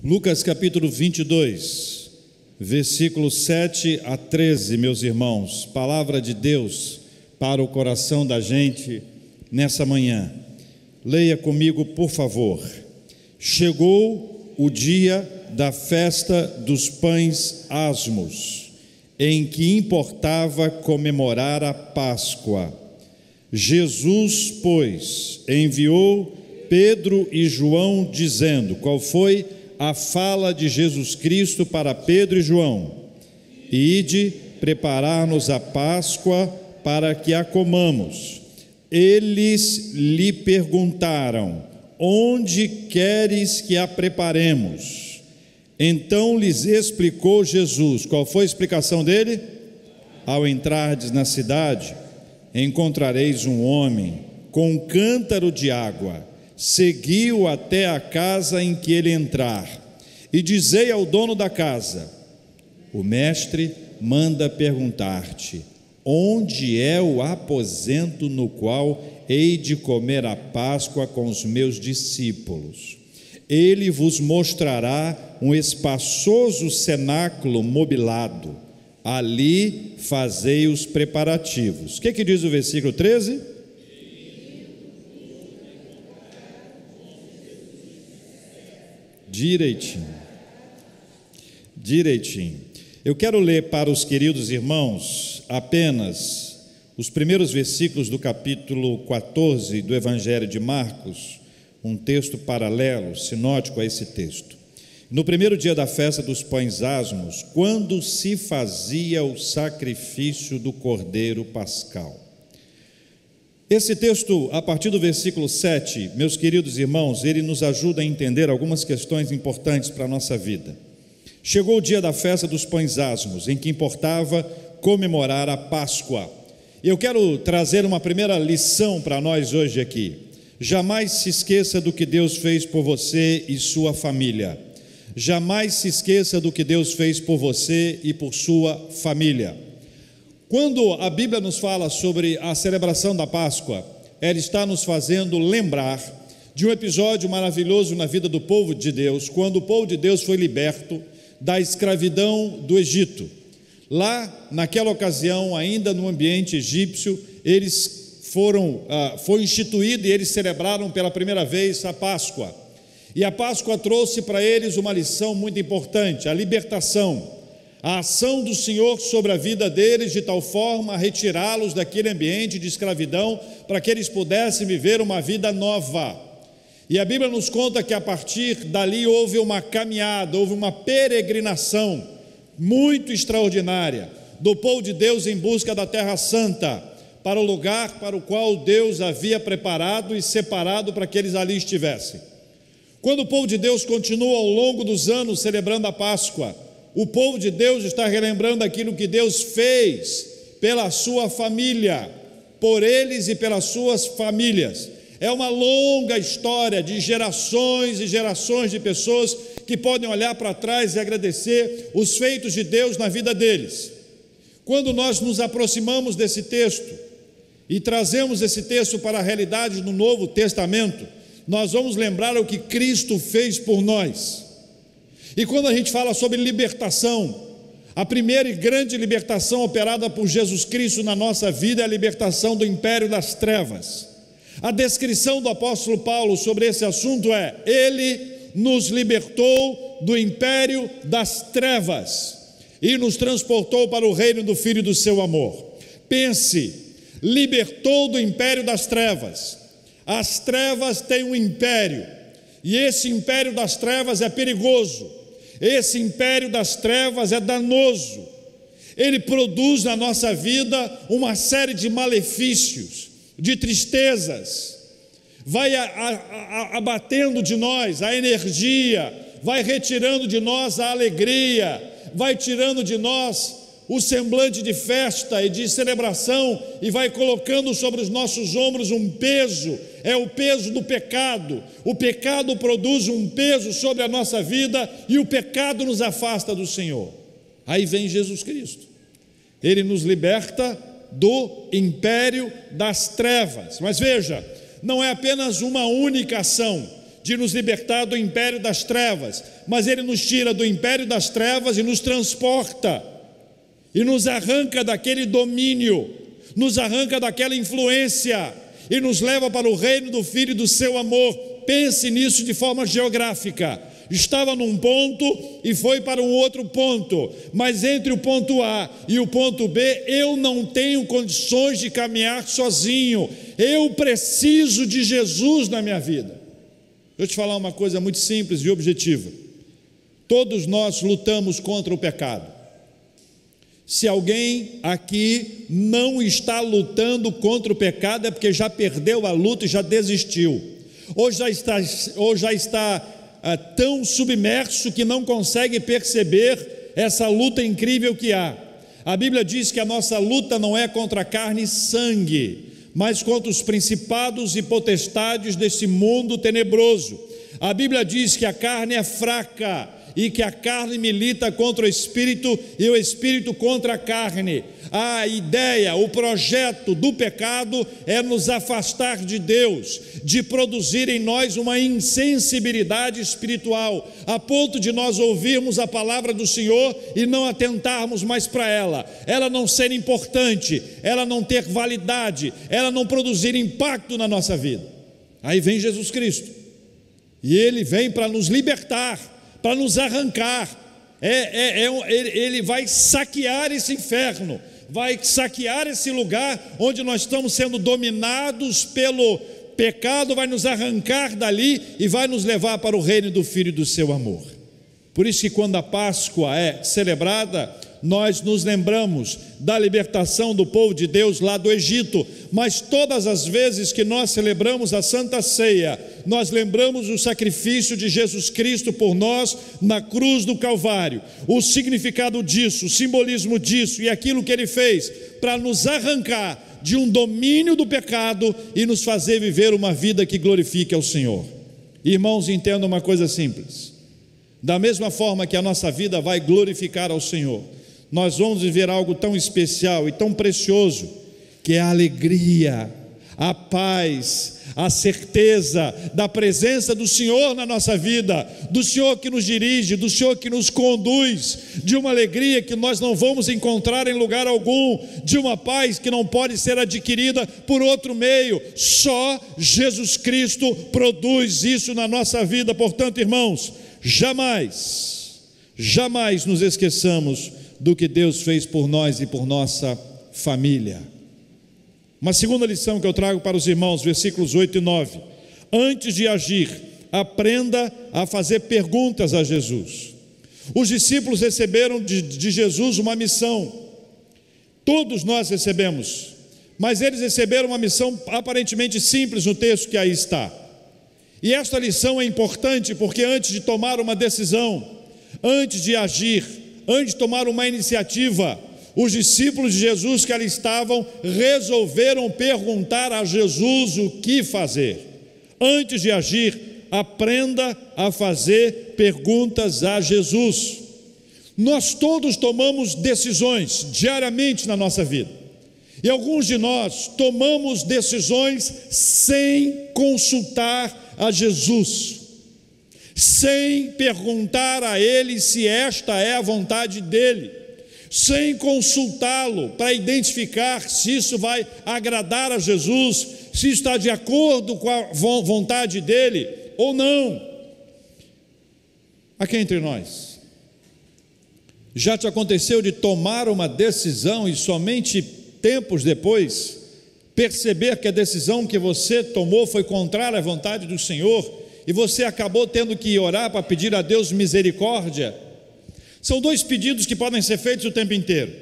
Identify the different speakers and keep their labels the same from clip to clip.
Speaker 1: Lucas capítulo 22, versículos 7 a 13, meus irmãos, palavra de Deus para o coração da gente nessa manhã. Leia comigo, por favor. Chegou o dia da festa dos pães asmos, em que importava comemorar a Páscoa. Jesus, pois, enviou Pedro e João, dizendo: qual foi a fala de Jesus Cristo para Pedro e João? Ide preparar-nos a Páscoa para que a comamos. Eles lhe perguntaram: onde queres que a preparemos? Então lhes explicou Jesus. Qual foi a explicação dele? Ao entrardes na cidade, encontrareis um homem com um cântaro de água. Segui-o até a casa em que ele entrar, e dizei ao dono da casa: o mestre manda perguntar-te: onde é o aposento no qual hei de comer a Páscoa com os meus discípulos? Ele vos mostrará um espaçoso cenáculo mobilado. Ali fazei os preparativos. O que diz o versículo 13? Direitinho. Eu quero ler para os queridos irmãos apenas os primeiros versículos do capítulo 14 do Evangelho de Marcos, um texto paralelo, sinótico a esse texto. No primeiro dia da festa dos pães asmos, quando se fazia o sacrifício do cordeiro pascal. Esse texto, a partir do versículo 7, meus queridos irmãos, ele nos ajuda a entender algumas questões importantes para a nossa vida. Chegou o dia da festa dos pães asmos, em que importava comemorar a Páscoa. E eu quero trazer uma primeira lição para nós hoje aqui. Jamais se esqueça do que Deus fez por você e sua família. Jamais se esqueça do que Deus fez por você e por sua família. Quando a Bíblia nos fala sobre a celebração da Páscoa, ela está nos fazendo lembrar de um episódio maravilhoso na vida do povo de Deus, quando o povo de Deus foi liberto da escravidão do Egito. Lá, naquela ocasião, ainda no ambiente egípcio, foi instituído e eles celebraram pela primeira vez a Páscoa. E a Páscoa trouxe para eles uma lição muito importante, a libertação. A ação do Senhor sobre a vida deles, de tal forma a retirá-los daquele ambiente de escravidão, para que eles pudessem viver uma vida nova. E a Bíblia nos conta que a partir dali houve uma caminhada, houve uma peregrinação muito extraordinária do povo de Deus em busca da Terra Santa, para o lugar para o qual Deus havia preparado e separado para que eles ali estivessem. Quando o povo de Deus continua ao longo dos anos celebrando a Páscoa, o povo de Deus está relembrando aquilo que Deus fez pela sua família, por eles e pelas suas famílias. É uma longa história de gerações e gerações de pessoas que podem olhar para trás e agradecer os feitos de Deus na vida deles. Quando nós nos aproximamos desse texto e trazemos esse texto para a realidade do Novo Testamento, nós vamos lembrar o que Cristo fez por nós. E quando a gente fala sobre libertação, a primeira e grande libertação operada por Jesus Cristo na nossa vida é a libertação do império das trevas. A descrição do apóstolo Paulo sobre esse assunto é: ele nos libertou do império das trevas e nos transportou para o reino do Filho do seu amor. Pense, libertou do império das trevas. As trevas têm um império, e esse império das trevas é perigoso. Esse império das trevas é danoso. Ele produz na nossa vida uma série de malefícios, de tristezas, vai abatendo de nós a energia, vai retirando de nós a alegria, vai tirando de nós o semblante de festa e de celebração, e vai colocando sobre os nossos ombros um peso. É o peso do pecado. O pecado produz um peso sobre a nossa vida, e o pecado nos afasta do Senhor. Aí vem Jesus Cristo, ele nos liberta do império das trevas. Mas veja, não é apenas uma única ação de nos libertar do império das trevas, mas Ele nos tira do império das trevas e nos transporta, e nos arranca daquele domínio, nos arranca daquela influência, e nos leva para o reino do Filho e do seu amor. Pense nisso de forma geográfica. Estava num ponto e foi para um outro ponto, mas entre o ponto A e o ponto B, eu não tenho condições de caminhar sozinho, eu preciso de Jesus na minha vida. Deixa eu te falar uma coisa muito simples e objetiva. Todos nós lutamos contra o pecado. Se alguém aqui não está lutando contra o pecado, é porque já perdeu a luta e já desistiu, ou já está tão submerso que não consegue perceber essa luta incrível que há. A Bíblia diz que a nossa luta não é contra carne e sangue, mas contra os principados e potestades desse mundo tenebroso. A Bíblia diz que a carne é fraca e que a carne milita contra o Espírito e o Espírito contra a carne. A ideia, o projeto do pecado é nos afastar de Deus, de produzir em nós uma insensibilidade espiritual, a ponto de nós ouvirmos a palavra do Senhor e não atentarmos mais para ela não ser importante, ela não ter validade, ela não produzir impacto na nossa vida. Aí vem Jesus Cristo, e Ele vem para nos libertar, para nos arrancar. Ele vai saquear esse inferno, vai saquear esse lugar onde nós estamos sendo dominados pelo pecado, vai nos arrancar dali e vai nos levar para o reino do Filho e do seu amor. Por isso que quando a Páscoa é celebrada, nós nos lembramos da libertação do povo de Deus lá do Egito, mas todas as vezes que nós celebramos a Santa Ceia, nós lembramos o sacrifício de Jesus Cristo por nós na cruz do Calvário, o significado disso, o simbolismo disso e aquilo que Ele fez para nos arrancar de um domínio do pecado e nos fazer viver uma vida que glorifique ao Senhor. Irmãos, entendam uma coisa simples: da mesma forma que a nossa vida vai glorificar ao Senhor, nós vamos viver algo tão especial e tão precioso, que é a alegria, a paz, a certeza da presença do Senhor na nossa vida, do Senhor que nos dirige, do Senhor que nos conduz, de uma alegria que nós não vamos encontrar em lugar algum, de uma paz que não pode ser adquirida por outro meio. Só Jesus Cristo produz isso na nossa vida. Portanto, irmãos, jamais nos esqueçamos do que Deus fez por nós e por nossa família. Uma segunda lição que eu trago para os irmãos, versículos 8 e 9: antes de agir, aprenda a fazer perguntas a Jesus. Os discípulos receberam de Jesus uma missão, todos nós recebemos, mas eles receberam uma missão aparentemente simples no texto que aí está. E esta lição é importante porque antes de tomar uma decisão, antes de agir, antes de tomar uma iniciativa, os discípulos de Jesus que ali estavam resolveram perguntar a Jesus o que fazer. Antes de agir, aprenda a fazer perguntas a Jesus. Nós todos tomamos decisões diariamente na nossa vida, e alguns de nós tomamos decisões sem consultar a Jesus, sem perguntar a Ele se esta é a vontade dEle, sem consultá-lo para identificar se isso vai agradar a Jesus, se está de acordo com a vontade dEle ou não. Aqui entre nós, já te aconteceu de tomar uma decisão e somente tempos depois perceber que a decisão que você tomou foi contrária à vontade do Senhor e você acabou tendo que orar para pedir a Deus misericórdia? São dois pedidos que podem ser feitos o tempo inteiro.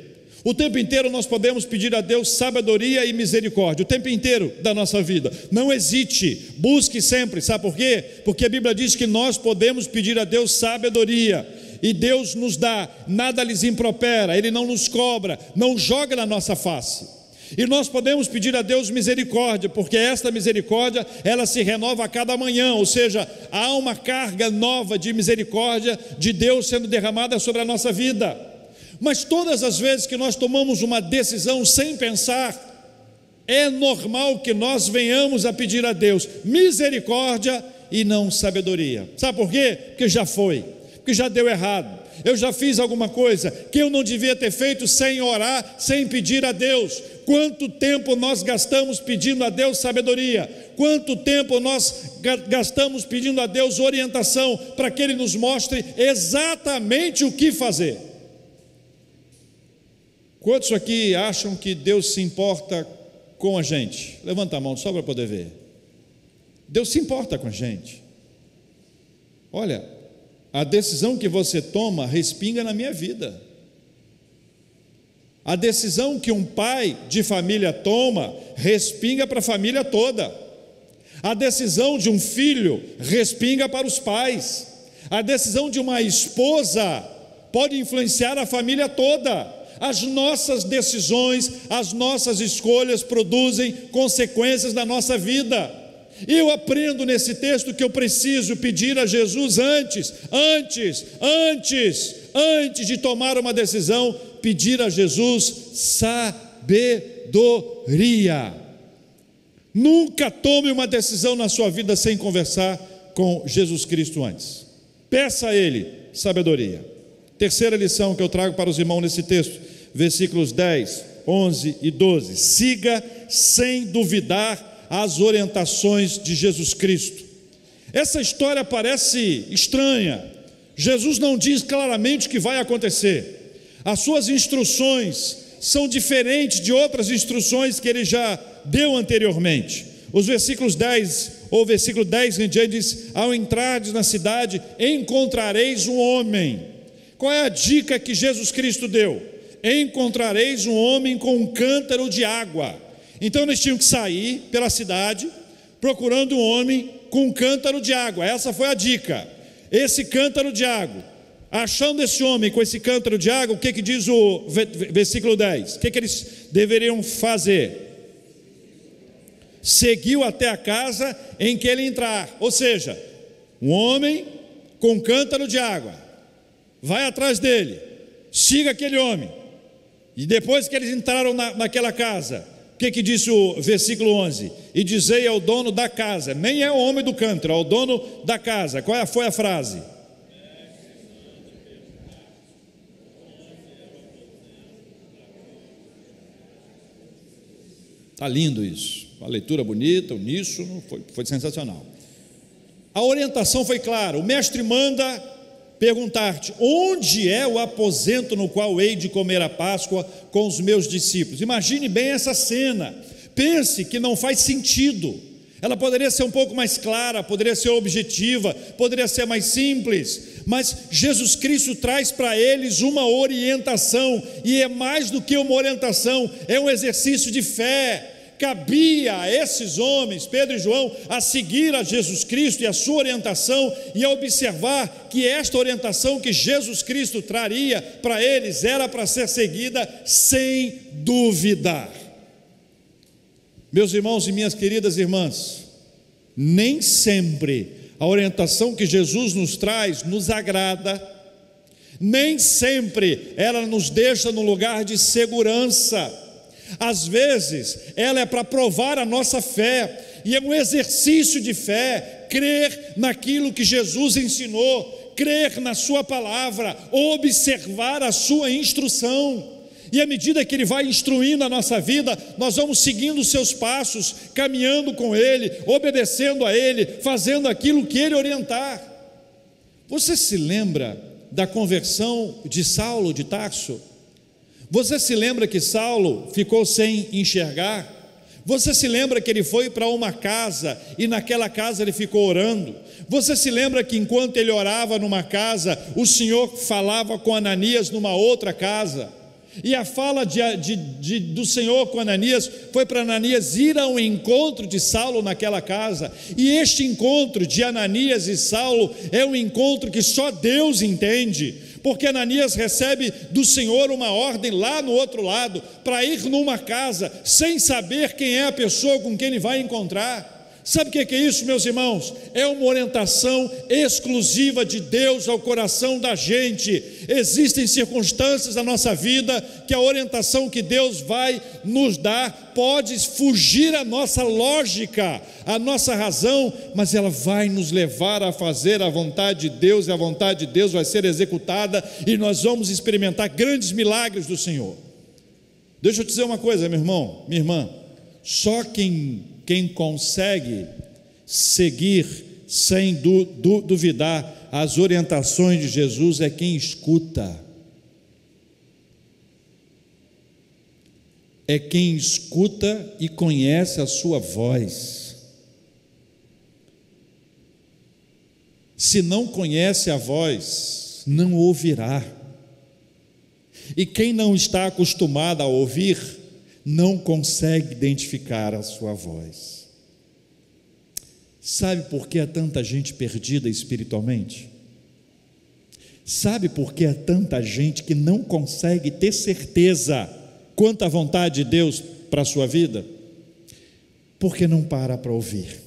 Speaker 1: O tempo inteiro nós podemos pedir a Deus sabedoria e misericórdia, o tempo inteiro da nossa vida. Não hesite, busque sempre. Sabe por quê? Porque a Bíblia diz que nós podemos pedir a Deus sabedoria, e Deus nos dá, nada lhes impropera, Ele não nos cobra, não joga na nossa face. E nós podemos pedir a Deus misericórdia, porque esta misericórdia, ela se renova a cada manhã, ou seja, há uma carga nova de misericórdia de Deus sendo derramada sobre a nossa vida. Mas todas as vezes que nós tomamos uma decisão sem pensar, é normal que nós venhamos a pedir a Deus misericórdia e não sabedoria. Sabe por quê? Porque já foi, porque já deu errado. Eu já fiz alguma coisa que eu não devia ter feito sem orar, sem pedir a Deus. Quanto tempo nós gastamos pedindo a Deus sabedoria? Quanto tempo nós gastamos pedindo a Deus orientação para que Ele nos mostre exatamente o que fazer? Quantos aqui acham que Deus se importa com a gente? Levanta a mão só para poder ver. Deus se importa com a gente. Olha, a decisão que você toma respinga na minha vida. A decisão que um pai de família toma respinga para a família toda. A decisão de um filho respinga para os pais. A decisão de uma esposa pode influenciar a família toda. As nossas decisões, as nossas escolhas produzem consequências na nossa vida. Eu aprendo nesse texto que eu preciso pedir a Jesus antes de tomar uma decisão, pedir a Jesus sabedoria. Nunca tome uma decisão na sua vida sem conversar com Jesus Cristo antes. Peça a Ele sabedoria. Terceira lição que eu trago para os irmãos nesse texto, versículos 10, 11 e 12. Siga sem duvidar as orientações de Jesus Cristo. Essa história parece estranha. Jesus não diz claramente o que vai acontecer. As suas instruções são diferentes de outras instruções que ele já deu anteriormente. Os versículos 10, ou versículo 10 em diante diz: ao entrardes na cidade, encontrareis um homem. Qual é a dica que Jesus Cristo deu? Encontrareis um homem com um cântaro de água. Então eles tinham que sair pela cidade procurando um homem com um cântaro de água. Essa foi a dica. Esse cântaro de água. Achando esse homem com esse cântaro de água, o que diz o versículo 10? O que eles deveriam fazer? Seguiu até a casa em que ele entrar. Ou seja, um homem com um cântaro de água. Vai atrás dele. Siga aquele homem. E depois que eles entraram naquela casa, o que disse o versículo 11? E dizei ao dono da casa. Nem é o homem do cântaro, é o dono da casa. Qual foi a frase? Está lindo isso. Uma leitura bonita, uníssono, foi sensacional. A orientação foi clara. O mestre manda perguntar-te: onde é o aposento no qual hei de comer a Páscoa com os meus discípulos? Imagine bem essa cena. Pense que não faz sentido. Ela poderia ser um pouco mais clara, poderia ser objetiva, poderia ser mais simples, mas Jesus Cristo traz para eles uma orientação, e é mais do que uma orientação, é um exercício de fé. Cabia a esses homens, Pedro e João, a seguir a Jesus Cristo e a sua orientação, e a observar que esta orientação que Jesus Cristo traria para eles era para ser seguida sem duvidar. Meus irmãos e minhas queridas irmãs, nem sempre a orientação que Jesus nos traz nos agrada, nem sempre ela nos deixa no lugar de segurança. Às vezes ela é para provar a nossa fé, e é um exercício de fé, crer naquilo que Jesus ensinou, crer na sua palavra, observar a sua instrução, e à medida que Ele vai instruindo a nossa vida, nós vamos seguindo os seus passos, caminhando com Ele, obedecendo a Ele, fazendo aquilo que Ele orientar. Você se lembra da conversão de Saulo de Tarso? Você se lembra que Saulo ficou sem enxergar? Você se lembra que ele foi para uma casa e naquela casa ele ficou orando? Você se lembra que enquanto ele orava numa casa, o Senhor falava com Ananias numa outra casa? E a fala do Senhor com Ananias foi para Ananias ir ao encontro de Saulo naquela casa. E este encontro de Ananias e Saulo é um encontro que só Deus entende, porque Ananias recebe do Senhor uma ordem lá no outro lado, para ir numa casa, sem saber quem é a pessoa com quem ele vai encontrar, Sabe o que é isso, meus irmãos? É uma orientação exclusiva de Deus ao coração da gente. Existem circunstâncias da nossa vida que a orientação que Deus vai nos dar pode fugir à nossa lógica, à nossa razão, mas ela vai nos levar a fazer a vontade de Deus, e a vontade de Deus vai ser executada, e nós vamos experimentar grandes milagres do Senhor. Deixa eu te dizer uma coisa, meu irmão, minha irmã, só quem consegue seguir sem duvidar as orientações de Jesus é quem escuta. É quem escuta e conhece a sua voz. Se não conhece a voz, não ouvirá. E quem não está acostumado a ouvir, não consegue identificar a sua voz. Sabe por que há tanta gente perdida espiritualmente? Sabe por que há tanta gente que não consegue ter certeza quanto à vontade de Deus para a sua vida? Porque não para ouvir.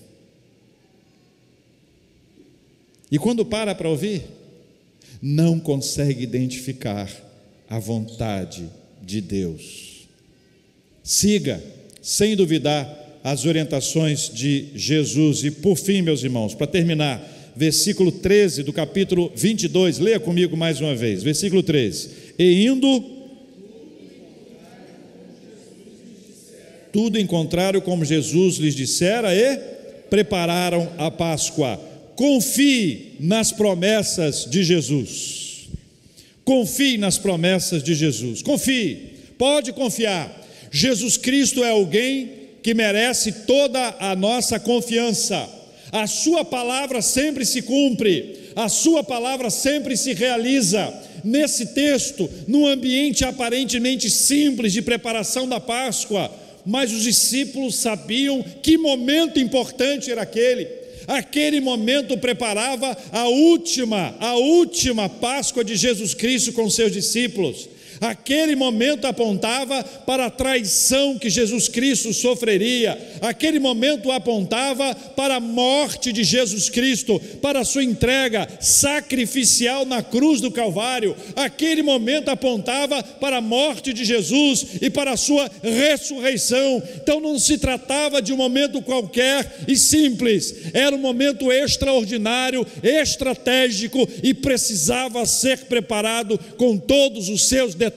Speaker 1: E quando para ouvir, não consegue identificar a vontade de Deus. Siga, sem duvidar, as orientações de Jesus. E por fim, meus irmãos, para terminar, versículo 13 do capítulo 22, leia comigo mais uma vez, versículo 13: e indo, tudo em contrário como Jesus lhes dissera, e prepararam a Páscoa. Confie nas promessas de Jesus. Confie nas promessas de Jesus. Confie, pode confiar. Jesus Cristo é alguém que merece toda a nossa confiança. A sua palavra sempre se cumpre, a sua palavra sempre se realiza. Nesse texto, num ambiente aparentemente simples de preparação da Páscoa, mas os discípulos sabiam que momento importante era aquele. Aquele momento preparava a última Páscoa de Jesus Cristo com seus discípulos. Aquele momento apontava para a traição que Jesus Cristo sofreria. Aquele momento apontava para a morte de Jesus Cristo, para a sua entrega sacrificial na cruz do Calvário. Aquele momento apontava para a morte de Jesus e para a sua ressurreição. Então não se tratava de um momento qualquer e simples, era um momento extraordinário, estratégico, e precisava ser preparado com todos os seus detalhes.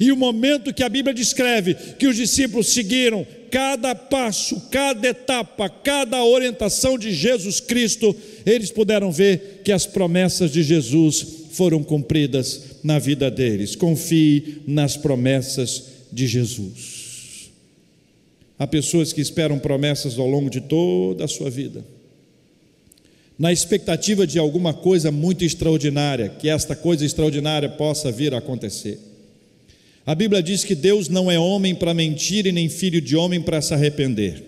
Speaker 1: E o momento que a Bíblia descreve que os discípulos seguiram cada passo, cada etapa, cada orientação de Jesus Cristo, eles puderam ver que as promessas de Jesus foram cumpridas na vida deles. Confie nas promessas de Jesus. Há pessoas que esperam promessas ao longo de toda a sua vida, na expectativa de alguma coisa muito extraordinária, que esta coisa extraordinária possa vir a acontecer. A Bíblia diz que Deus não é homem para mentir e nem filho de homem para se arrepender.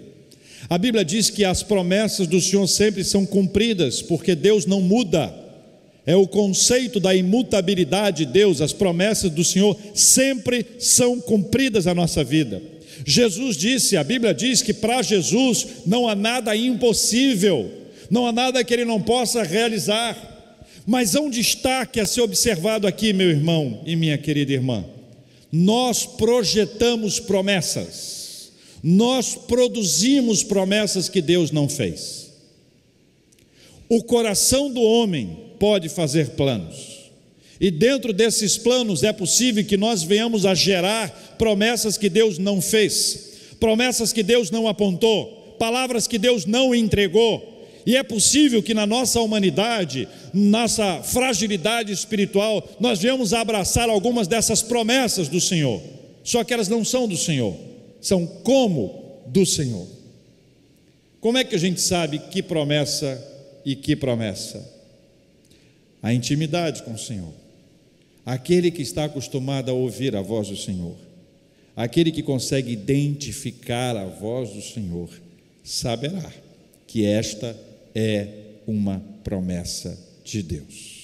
Speaker 1: A Bíblia diz que as promessas do Senhor sempre são cumpridas, porque Deus não muda. É o conceito da imutabilidade de Deus. As promessas do Senhor sempre são cumpridas na nossa vida. Jesus disse, a Bíblia diz que para Jesus não há nada impossível, não há nada que Ele não possa realizar. Mas há um destaque a ser observado aqui, meu irmão e minha querida irmã. Nós projetamos promessas, nós produzimos promessas que Deus não fez. O coração do homem pode fazer planos, e dentro desses planos é possível que nós venhamos a gerar promessas que Deus não fez, promessas que Deus não apontou, palavras que Deus não entregou. E é possível que na nossa humanidade, nossa fragilidade espiritual, nós venhamos a abraçar algumas dessas promessas do Senhor. Só que elas não são do Senhor, são como do Senhor. Como é que a gente sabe que promessa e que promessa? A intimidade com o Senhor. Aquele que está acostumado a ouvir a voz do Senhor, aquele que consegue identificar a voz do Senhor, saberá que esta é uma promessa de Deus.